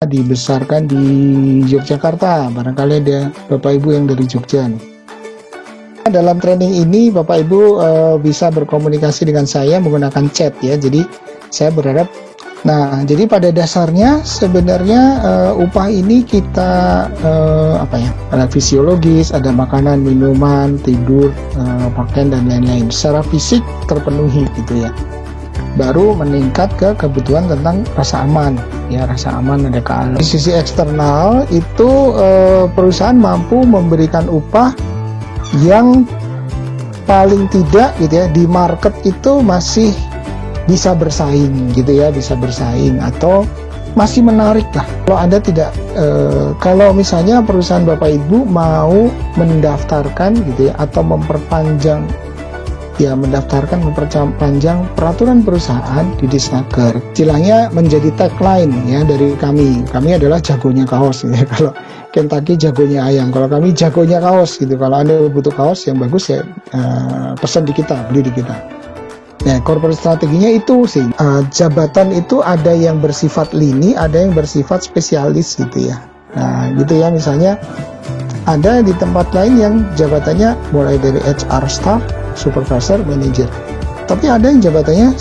dibesarkan di Yogyakarta. Barangkali ada Bapak Ibu yang dari Jogja nih. Dalam training ini Bapak Ibu bisa berkomunikasi dengan saya menggunakan chat ya. Jadi saya berharap, nah jadi pada dasarnya sebenarnya upah ini kita ada fisiologis, ada makanan, minuman, tidur, pakaian dan lain-lain. Secara fisik terpenuhi gitu ya. Baru meningkat ke kebutuhan tentang rasa aman ya, rasa aman ada keamanan. Di sisi eksternal itu perusahaan mampu memberikan upah yang paling tidak gitu ya di market itu masih bisa bersaing gitu ya, bisa bersaing atau masih menarik lah. Kalau Anda tidak kalau misalnya perusahaan Bapak Ibu mau mendaftarkan gitu ya atau memperpanjang ya, memperpanjang peraturan perusahaan di Disnaker, istilahnya menjadi tagline ya dari kami. Kami adalah jagonya kaos ya. Kalau Kentucky jagonya ayam, kalau kami jagonya kaos gitu. Kalau Anda butuh kaos yang bagus ya pesan di kita, beli di kita. Nah, corporate strateginya itu sih jabatan itu ada yang bersifat lini, ada yang bersifat spesialis gitu ya. Nah gitu ya, misalnya ada di tempat lain yang jabatannya mulai dari HR staff, supervisor, manager. Tapi ada yang jabatannya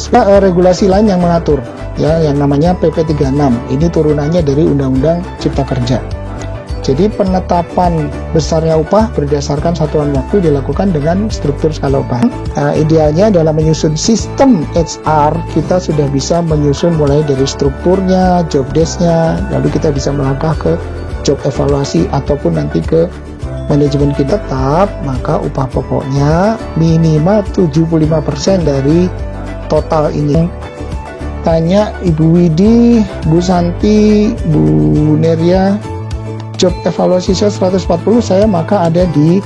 regulasi lain yang mengatur ya, yang namanya PP 36. Ini turunannya dari Undang-Undang Cipta Kerja. Jadi penetapan besarnya upah berdasarkan satuan waktu dilakukan dengan struktur skala upah. Idealnya dalam menyusun sistem HR, kita sudah bisa menyusun mulai dari strukturnya, job desk-nya, lalu kita bisa melangkah ke job evaluasi ataupun nanti ke manajemen kita. Tetap maka upah pokoknya minimal 75% dari total ini. Tanya Ibu Widi, Bu Santi, Bu Neria, job evaluasi saya 140, saya maka ada di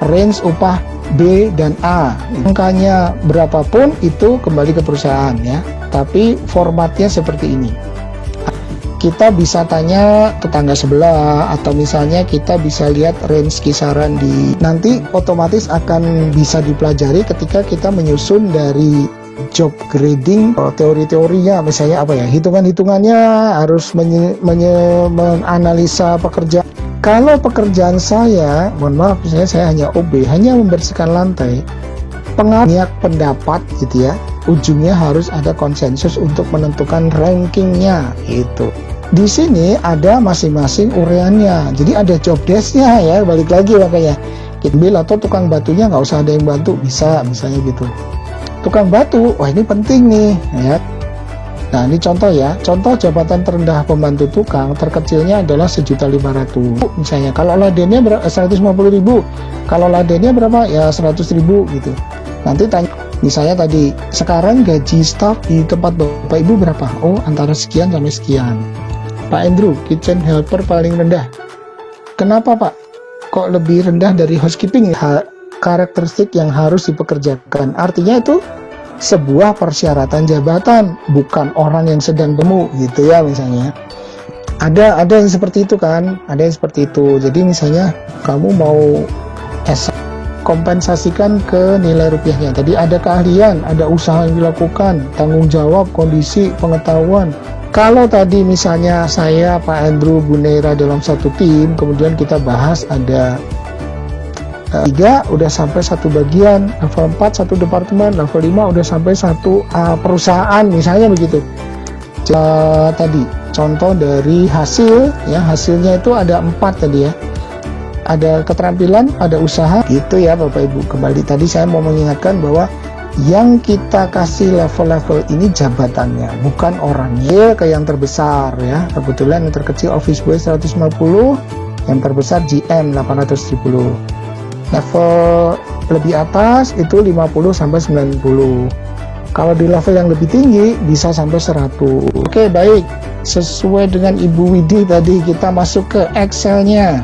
range upah B dan A. Angkanya berapapun itu kembali ke perusahaan ya, tapi formatnya seperti ini. Kita bisa tanya tetangga sebelah atau misalnya kita bisa lihat range kisaran di nanti otomatis akan bisa dipelajari ketika kita menyusun dari job grading. Teori-teorinya misalnya apa ya, hitungan-hitungannya harus menganalisa pekerjaan. Kalau pekerjaan saya, mohon maaf misalnya saya hanya OB, hanya membersihkan lantai, pendapat gitu ya, ujungnya harus ada konsensus untuk menentukan rankingnya gitu. Di sini ada masing-masing ureannya, jadi ada job desk-nya ya, balik lagi makanya kita atau tukang batunya nggak usah ada yang bantu, bisa misalnya gitu. Tukang batu, wah ini penting nih ya. Nah ini contoh ya, contoh jabatan terendah pembantu tukang terkecilnya adalah 1.500.000 misalnya. Kalau ladennya 150.000, kalau ladennya berapa ya 100.000 gitu. Nanti tanya misalnya tadi, sekarang gaji staff di tempat Bapak Ibu berapa? Oh antara sekian sampai sekian. Pak Andrew, kitchen helper paling rendah. Kenapa Pak? Kok lebih rendah dari housekeeping? Karakteristik yang harus dipekerjakan. Artinya itu sebuah persyaratan jabatan, bukan orang yang sedang temu gitu ya misalnya. Ada yang seperti itu kan, ada yang seperti itu. Jadi misalnya kamu mau kompensasikan ke nilai rupiahnya. Tadi ada keahlian, ada usaha yang dilakukan, tanggung jawab, kondisi, pengetahuan. Kalau tadi misalnya saya, Pak Andrew, Bu Neira dalam satu tim, kemudian kita bahas ada 3 udah sampai satu bagian, level 4 satu departemen, level 5 udah sampai satu perusahaan misalnya begitu. Tadi contoh dari hasil ya, hasilnya itu ada 4 tadi ya. Ada keterampilan, ada usaha gitu ya Bapak Ibu. Kembali tadi saya mau mengingatkan bahwa yang kita kasih level-level ini jabatannya, bukan orangnya. Ke yang terbesar ya, kebetulan yang terkecil office boy 150, yang terbesar GM 870. Level lebih atas itu 50 sampai 90. Kalau di level yang lebih tinggi bisa sampai 100. Oke, baik. Sesuai dengan Ibu Widi tadi, kita masuk ke Excel-nya.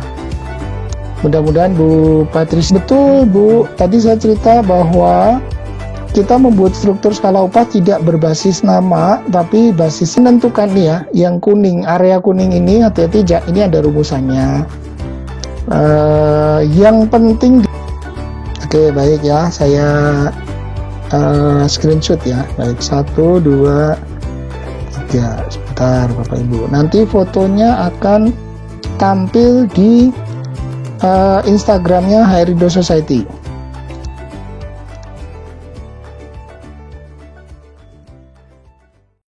Mudah-mudahan Bu Patris betul Bu. Tadi saya cerita bahwa kita membuat struktur skala upah tidak berbasis nama, tapi basis menentukan nih ya. Yang kuning, area kuning ini hati-hati, ini ada rumusannya. Yang penting oke, baik ya, saya screenshot ya. Baik, 1, 2, 3 Bentar Bapak Ibu, nanti fotonya akan tampil di Instagramnya HRido Society.